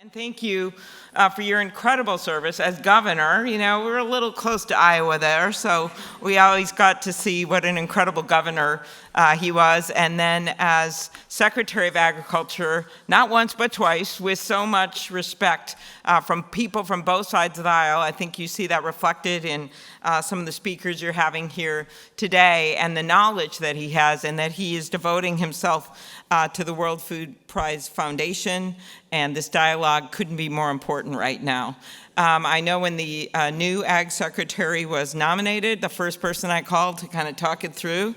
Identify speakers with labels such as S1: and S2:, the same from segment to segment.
S1: And thank you for your incredible service as governor. You know, we're a little close to Iowa there, so we always got to see what an incredible governor he was. And then as Secretary of Agriculture, not once but twice, with so much respect from people from both sides of the aisle. I think you see that reflected in some of the speakers you're having here today, and the knowledge that he has, and that he is devoting himself to the World Food Prize Foundation, and this dialogue couldn't be more important right now. I know when the new Ag Secretary was nominated, the first person I called to kind of talk it through,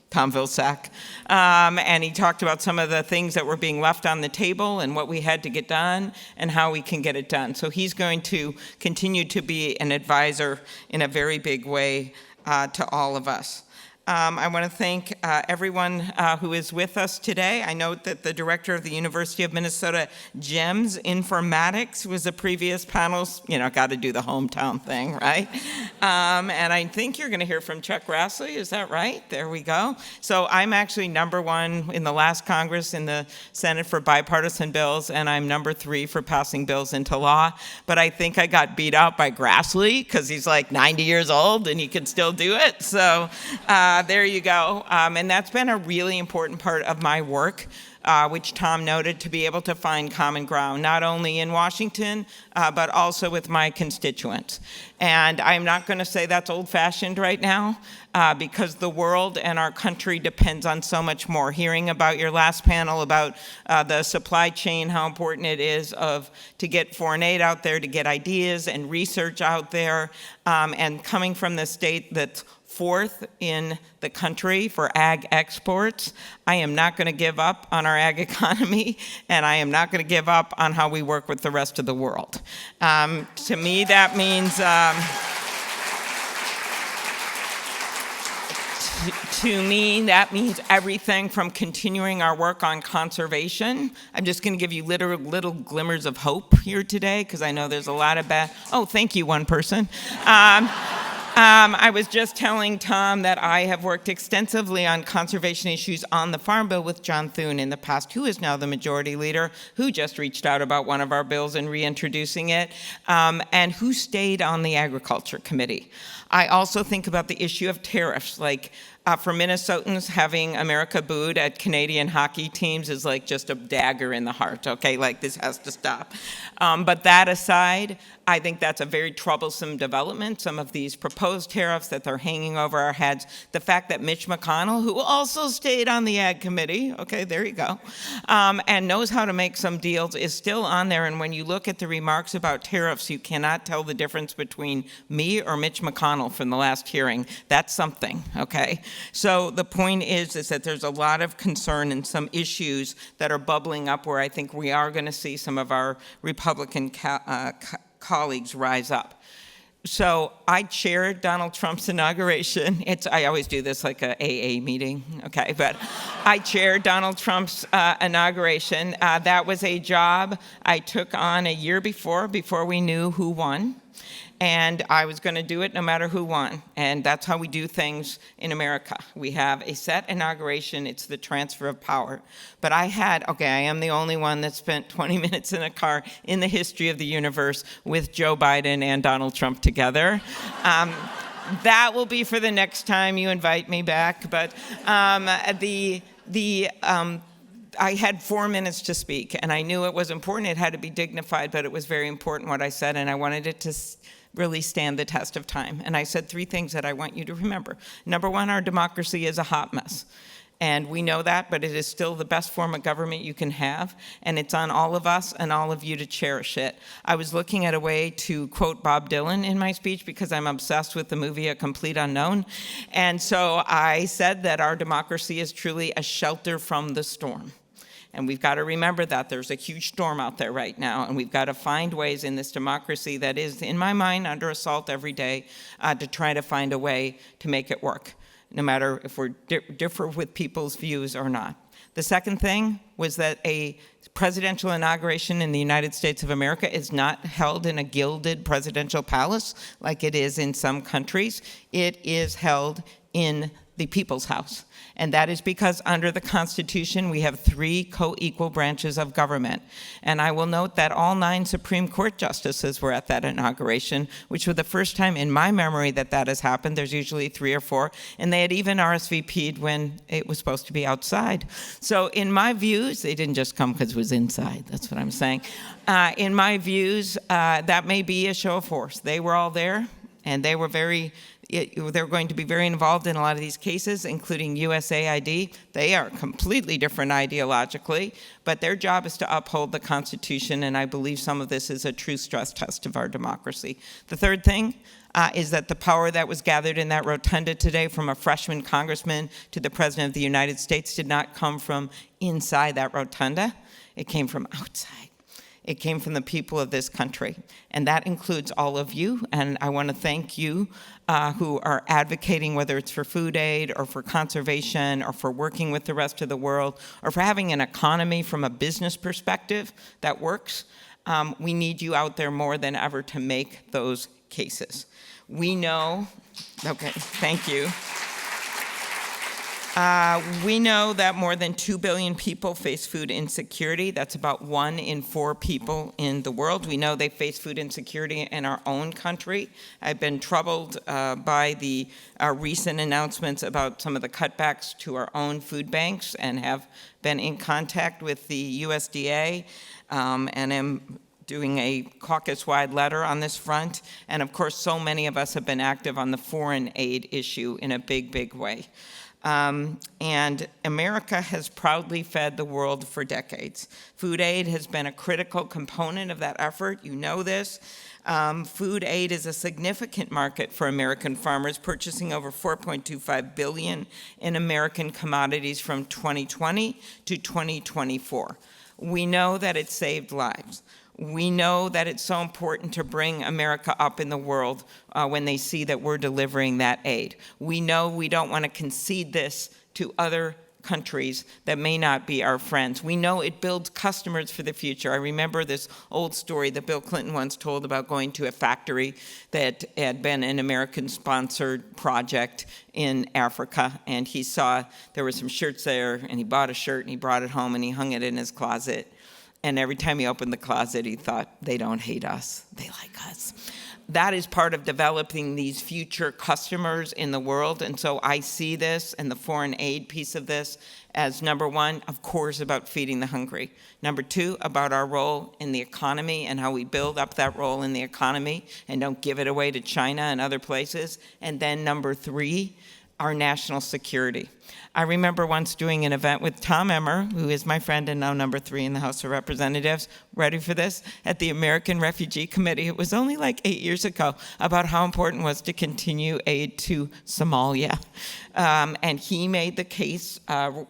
S1: Tom Vilsack, and he talked about some of the things that were being left on the table and what we had to get done and how we can get it done. So he's going to continue to be an advisor in a very big way to all of us. I want to thank everyone who is with us today. I note that the director of the University of Minnesota GEMS Informatics was a previous panelist. You know, got to do the hometown thing, right? And I think you're going to hear from Chuck Grassley. Is that right? There we go. So I'm actually #1 in the last Congress in the Senate for bipartisan bills, and I'm #3 for passing bills into law. But I think I got beat out by Grassley because he's like 90 years old and he can still do it. So there you go. And that's been a really important part of my work, which Tom noted, to be able to find common ground, not only in Washington, but also with my constituents. And I'm not going to say that's old-fashioned right now, because the world and our country depends on so much more. Hearing about your last panel about the supply chain, how important it is to get foreign aid out there, to get ideas and research out there, and coming from the state that's 4th in the country for ag exports, I am not going to give up on our ag economy, and I am not going to give up on how we work with the rest of the world. To me, that means everything from continuing our work on conservation. I'm just going to give you little glimmers of hope here today, because I know there's a lot of bad. Oh, thank you, one person. I was just telling Tom that I have worked extensively on conservation issues on the Farm Bill with John Thune in the past, who is now the majority leader, who just reached out about one of our bills and reintroducing it, and who stayed on the Agriculture Committee. I also think about the issue of tariffs, like for Minnesotans, having America booed at Canadian hockey teams is like just a dagger in the heart, okay? Like, this has to stop. But that aside, I think that's a very troublesome development, some of these proposed tariffs that they're hanging over our heads. The fact that Mitch McConnell, who also stayed on the Ag Committee, okay, there you go, and knows how to make some deals, is still on there. And when you look at the remarks about tariffs, you cannot tell the difference between me or Mitch McConnell from the last hearing. That's something, okay? So the point is that there's a lot of concern and some issues that are bubbling up where I think we are going to see some of our Republican colleagues rise up. So I chaired Donald Trump's inauguration. I always do this like a AA meeting, okay? But I chaired Donald Trump's inauguration. That was a job I took on a year before we knew who won. And I was going to do it no matter who won. And that's how we do things in America. We have a set inauguration. It's the transfer of power. But I am the only one that spent 20 minutes in a car in the history of the universe with Joe Biden and Donald Trump together. That will be for the next time you invite me back. But I had 4 minutes to speak, and I knew it was important. It had to be dignified, but it was very important what I said, and I wanted it to really stand the test of time. And I said 3 things that I want you to remember. Number 1, our democracy is a hot mess. And we know that, but it is still the best form of government you can have, and it's on all of us and all of you to cherish it. I was looking at a way to quote Bob Dylan in my speech because I'm obsessed with the movie A Complete Unknown. And so I said that our democracy is truly a shelter from the storm. And we've got to remember that there's a huge storm out there right now, and we've got to find ways in this democracy that is, in my mind, under assault every day, to try to find a way to make it work, no matter if we differ with people's views or not. The second thing was that a presidential inauguration in the United States of America is not held in a gilded presidential palace like it is in some countries. It is held in the People's House. And that is because under the Constitution, we have 3 co-equal branches of government. And I will note that all 9 Supreme Court justices were at that inauguration, which was the first time in my memory that that has happened. There's usually 3 or 4. And they had even RSVP'd when it was supposed to be outside. So in my views, they didn't just come because it was inside. That's what I'm saying. In my views, that may be a show of force. They were all there, and they were they're going to be very involved in a lot of these cases, including USAID. They are completely different ideologically, but their job is to uphold the Constitution, and I believe some of this is a true stress test of our democracy. The third thing is that the power that was gathered in that rotunda today, from a freshman congressman to the President of the United States, did not come from inside that rotunda. It came from outside. It came from the people of this country, and that includes all of you, and I want to thank you who are advocating, whether it's for food aid or for conservation or for working with the rest of the world or for having an economy from a business perspective that works. We need you out there more than ever to make those cases. We know, okay, thank you. We know that more than 2 billion people face food insecurity. That's about 1 in 4 people in the world. We know they face food insecurity in our own country. I've been troubled by the recent announcements about some of the cutbacks to our own food banks and have been in contact with the USDA and am doing a caucus-wide letter on this front. And of course, so many of us have been active on the foreign aid issue in a big, big way. And America has proudly fed the world for decades. Food aid has been a critical component of that effort. You know this. Food aid is a significant market for American farmers, purchasing over $4.25 billion in American commodities from 2020 to 2024. We know that it saved lives. We know that it's so important to bring America up in the world when they see that we're delivering that aid. We know we don't want to concede this to other countries that may not be our friends. We know it builds customers for the future. I remember this old story that Bill Clinton once told about going to a factory that had been an American-sponsored project in Africa, and he saw there were some shirts there, and he bought a shirt, and he brought it home, and he hung it in his closet. And every time he opened the closet, he thought, they don't hate us, they like us. That is part of developing these future customers in the world. And so I see this and the foreign aid piece of this as number 1, of course, about feeding the hungry. Number 2, about our role in the economy and how we build up that role in the economy and don't give it away to China and other places. And then number 3, our national security. I remember once doing an event with Tom Emmer, who is my friend and now number 3 in the House of Representatives, ready for this, at the American Refugee Committee. It was only like 8 years ago, about how important it was to continue aid to Somalia. And he made the case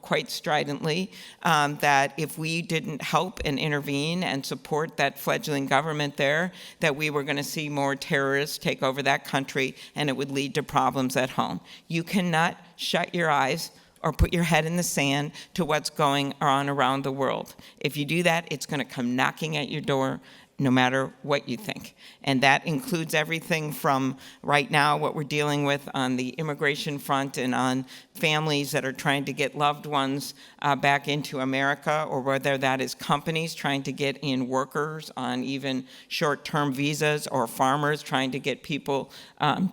S1: quite stridently that if we didn't help and intervene and support that fledgling government there, that we were going to see more terrorists take over that country and it would lead to problems at home. You cannot shut your eyes or put your head in the sand to what's going on around the world. If you do that, it's going to come knocking at your door no matter what you think. And that includes everything from right now what we're dealing with on the immigration front and on families that are trying to get loved ones back into America, or whether that is companies trying to get in workers on even short-term visas, or farmers trying to get people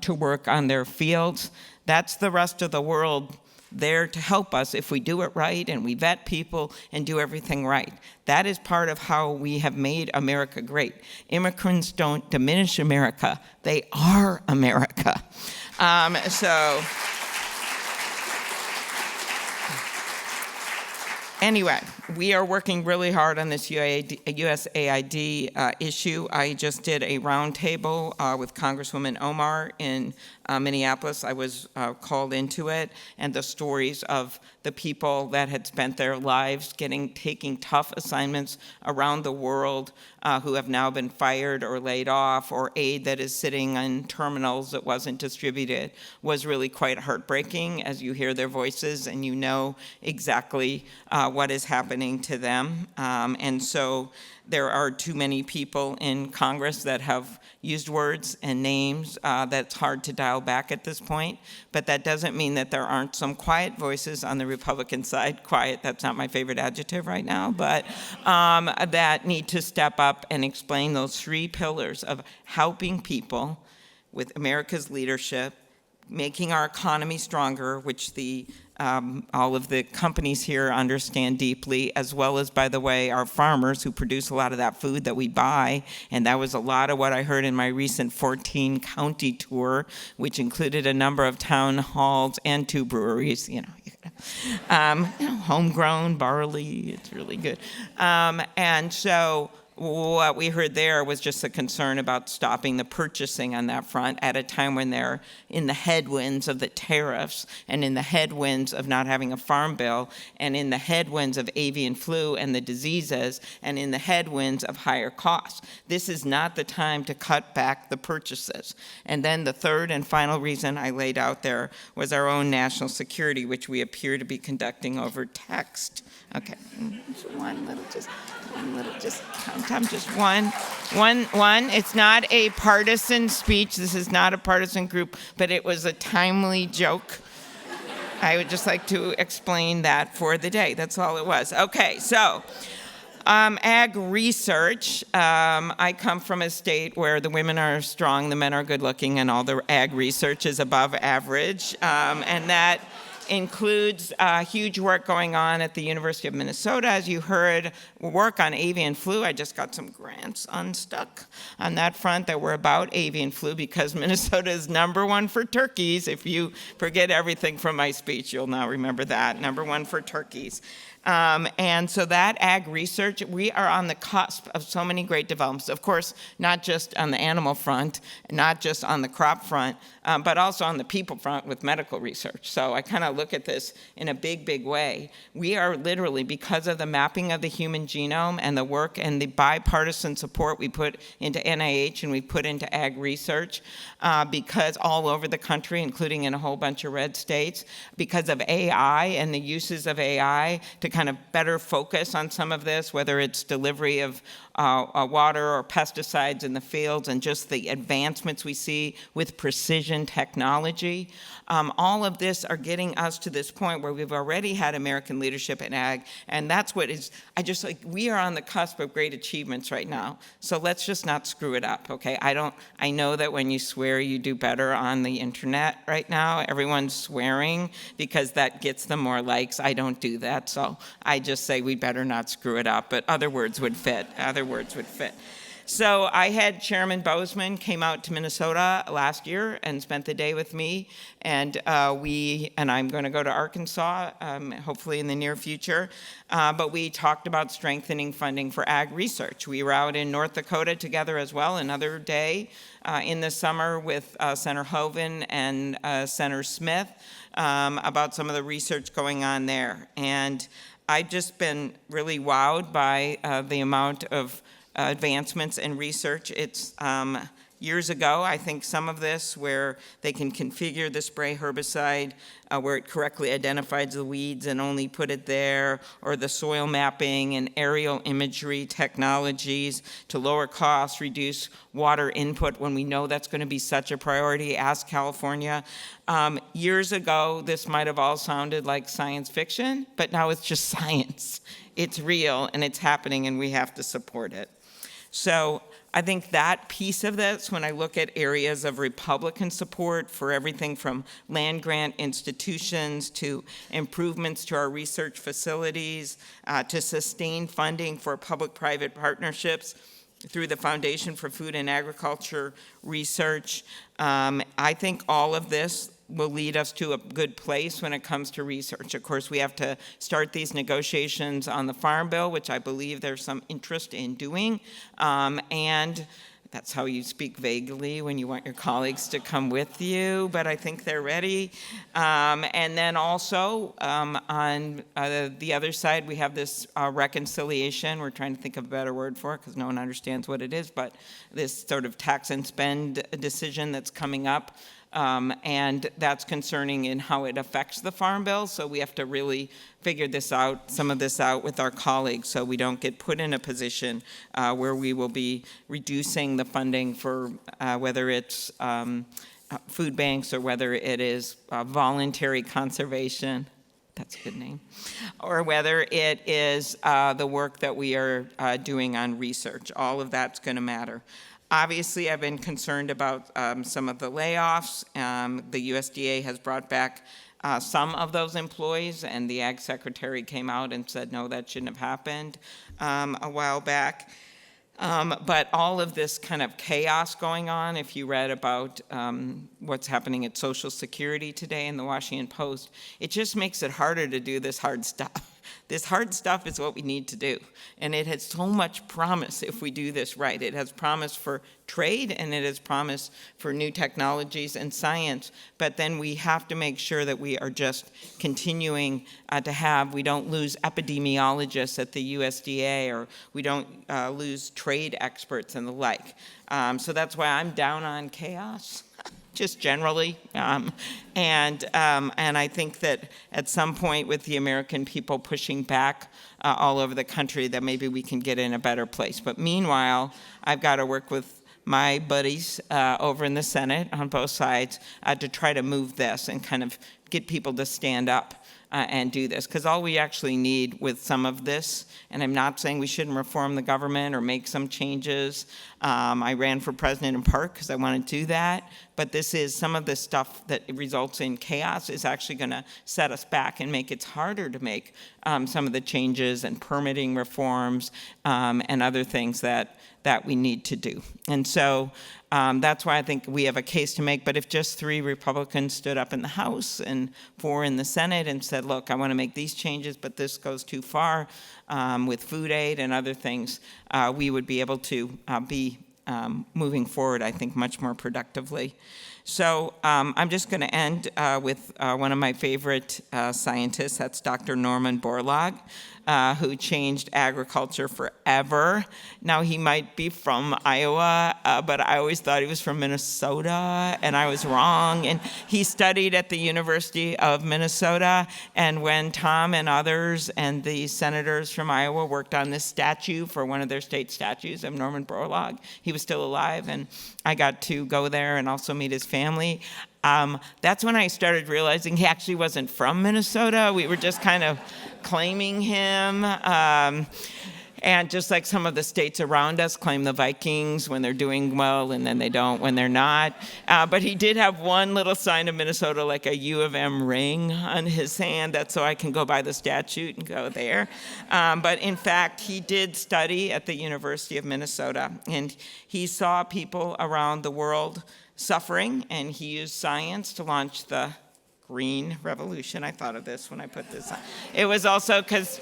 S1: to work on their fields. That's the rest of the world there to help us if we do it right and we vet people and do everything right. That is part of how we have made America great. Immigrants don't diminish America. They are America. Anyway, we are working really hard on this USAID issue. I just did a roundtable with Congresswoman Omar in Minneapolis. I was called into it, and the stories of the people that had spent their lives taking tough assignments around the world who have now been fired or laid off, or aid that is sitting in terminals that wasn't distributed, was really quite heartbreaking as you hear their voices and you know exactly what is happening to them. And so there are too many people in Congress that have used words and names that's hard to dial back at this point. But that doesn't mean that there aren't some quiet voices on the Republican side. Quiet, that's not my favorite adjective right now, but that need to step up and explain those three pillars of helping people with America's leadership, making our economy stronger, which all of the companies here understand deeply, as well as, by the way, our farmers who produce a lot of that food that we buy. And that was a lot of what I heard in my recent 14-county tour, which included a number of town halls and 2 breweries. Homegrown barley, it's really good. And so what we heard there was just a concern about stopping the purchasing on that front at a time when they're in the headwinds of the tariffs and in the headwinds of not having a farm bill and in the headwinds of avian flu and the diseases and in the headwinds of higher costs. This is not the time to cut back the purchases. And then the third and final reason I laid out there was our own national security, which we appear to be conducting over text. Okay, one little, just one. It's not a partisan speech. This is not a partisan group, but it was a timely joke. I would just like to explain that for the day. That's all it was. Okay, so ag research. I come from a state where the women are strong, the men are good looking, and all the ag research is above average, and that includes huge work going on at the University of Minnesota. As you heard, work on avian flu. I just got some grants unstuck on that front that were about avian flu because Minnesota is #1 for turkeys. If you forget everything from my speech, you'll now remember that. #1 for turkeys. And so that ag research, we are on the cusp of so many great developments. Of course, not just on the animal front, not just on the crop front, but also on the people front with medical research. So I kind of look at this in a big, big way. We are literally, because of the mapping of the human genome and the work and the bipartisan support we put into NIH and we put into ag research, because all over the country, including in a whole bunch of red states, because of AI and the uses of AI to kind of better focus on some of this, whether it's delivery of water or pesticides in the fields and just the advancements we see with precision technology. All of this are getting us to this point where we've already had American leadership in ag, and that's what is, we are on the cusp of great achievements right now, so let's just not screw it up, okay? I know that when you swear you do better on the internet right now, everyone's swearing because that gets them more likes. I don't do that, so I just say we better not screw it up, but other words would fit. So I had Chairman Bozeman came out to Minnesota last year and spent the day with me, and I'm going to go to Arkansas, hopefully in the near future, but we talked about strengthening funding for ag research. We were out in North Dakota together as well another day in the summer with Senator Hoeven and Senator Smith about some of the research going on there. And I've just been really wowed by the amount of advancements in research. It's years ago, I think some of this where they can configure the spray herbicide where it correctly identifies the weeds and only put it there, or the soil mapping and aerial imagery technologies to lower costs, reduce water input when we know that's going to be such a priority. Ask California. Years ago, this might have all sounded like science fiction, but now it's just science. It's real and it's happening and we have to support it. So I think that piece of this, when I look at areas of Republican support for everything from land grant institutions to improvements to our research facilities, to sustained funding for public-private partnerships through the Foundation for Food and Agriculture Research, I think all of this will lead us to a good place when it comes to research. Of course, we have to start these negotiations on the Farm Bill, which I believe there's some interest in doing, and that's how you speak vaguely when you want your colleagues to come with you, but I think they're ready. And then also on the other side, we have this reconciliation. We're trying to think of a better word for it because no one understands what it is, but this sort of tax and spend decision that's coming up and that's concerning in how it affects the Farm Bill. So we have to really figure some of this out with our colleagues, so we don't get put in a position where we will be reducing the funding for whether it's food banks or whether it is voluntary conservation. That's a good name. Or whether it is the work that we are doing on research. All of that's going to matter. Obviously, I've been concerned about some of the layoffs. The USDA has brought back some of those employees, and the Ag Secretary came out and said, no, that shouldn't have happened a while back. But all of this kind of chaos going on, if you read about what's happening at Social Security today in the Washington Post, it just makes it harder to do this hard stuff. This hard stuff is what we need to do. And it has so much promise if we do this right. It has promise for trade, and it has promise for new technologies and science. But then we have to make sure that we are just continuing we don't lose epidemiologists at the USDA, or we don't lose trade experts and the like. So that's why I'm down on chaos. Just generally, and I think that at some point with the American people pushing back all over the country, that maybe we can get in a better place. But meanwhile, I've got to work with my buddies over in the Senate on both sides to try to move this and kind of get people to stand up and do this. Because all we actually need with some of this, and I'm not saying we shouldn't reform the government or make some changes. I ran for president in part because I want to do that. But this is some of the stuff that results in chaos is actually going to set us back and make it harder to make some of the changes and permitting reforms and other things that we need to do. And so that's why I think we have a case to make. But if just 3 Republicans stood up in the House and 4 in the Senate and said, look, I want to make these changes, but this goes too far with food aid and other things, we would be able to be moving forward, I think, much more productively. So I'm just going to end with one of my favorite scientists. That's Dr. Norman Borlaug, who changed agriculture forever. Now, he might be from Iowa, but I always thought he was from Minnesota, and I was wrong. And he studied at the University of Minnesota, and when Tom and others and the senators from Iowa worked on this statue for one of their state statues of Norman Borlaug, he was still alive, and I got to go there and also meet his family. That's when I started realizing he actually wasn't from Minnesota. We were just kind of claiming him. And just like some of the states around us claim the Vikings when they're doing well, and then they don't when they're not. But he did have one little sign of Minnesota, like a U of M ring on his hand. That's so I can go by the statute and go there. But in fact, he did study at the University of Minnesota, and he saw people around the world suffering, and he used science to launch the Green Revolution. I thought of this when I put this on. It was also because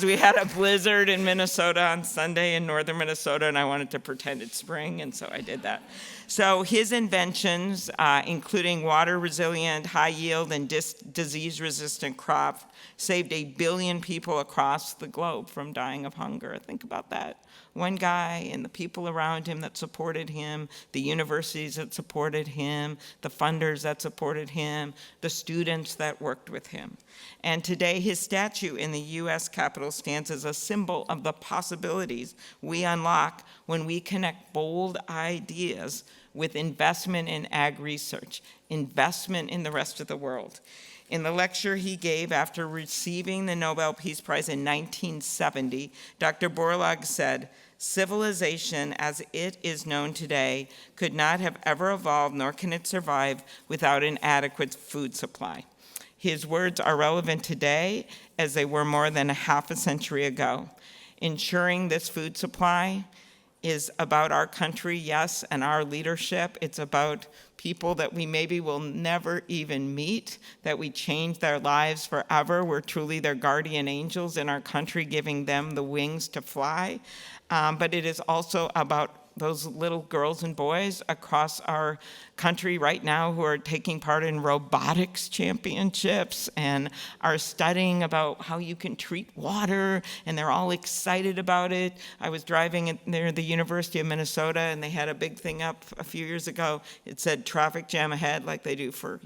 S1: we had a blizzard in Minnesota on Sunday in northern Minnesota, and I wanted to pretend it's spring, and so I did that. So his inventions, including water-resilient, high-yield, and disease-resistant crops, saved 1 billion people across the globe from dying of hunger. Think about that. One guy and the people around him that supported him, the universities that supported him, the funders that supported him, the students that worked with him. And today his statue in the U.S. Capitol stands as a symbol of the possibilities we unlock when we connect bold ideas with investment in ag research, investment in the rest of the world. In the lecture he gave after receiving the Nobel Peace Prize in 1970, Dr. Borlaug said, "Civilization as it is known today could not have ever evolved, nor can it survive without an adequate food supply." His words are relevant today as they were more than a half a century ago. Ensuring this food supply is about our country, yes, and our leadership. It's about people that we maybe will never even meet, that we change their lives forever. We're truly their guardian angels in our country, giving them the wings to fly. But it is also about those little girls and boys across our country right now who are taking part in robotics championships and are studying about how you can treat water, and they're all excited about it. I was driving near the University of Minnesota, and they had a big thing up a few years ago. It said traffic jam ahead, like they do for,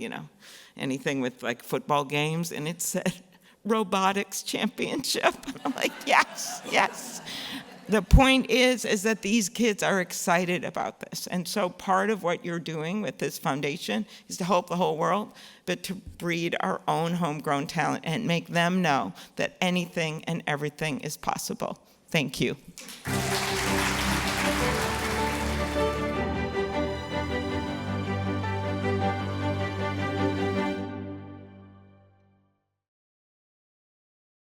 S1: anything with like football games, and it said robotics championship. I'm like, yes, yes. The point is that these kids are excited about this. And so part of what you're doing with this foundation is to help the whole world, but to breed our own homegrown talent and make them know that anything and everything is possible. Thank you.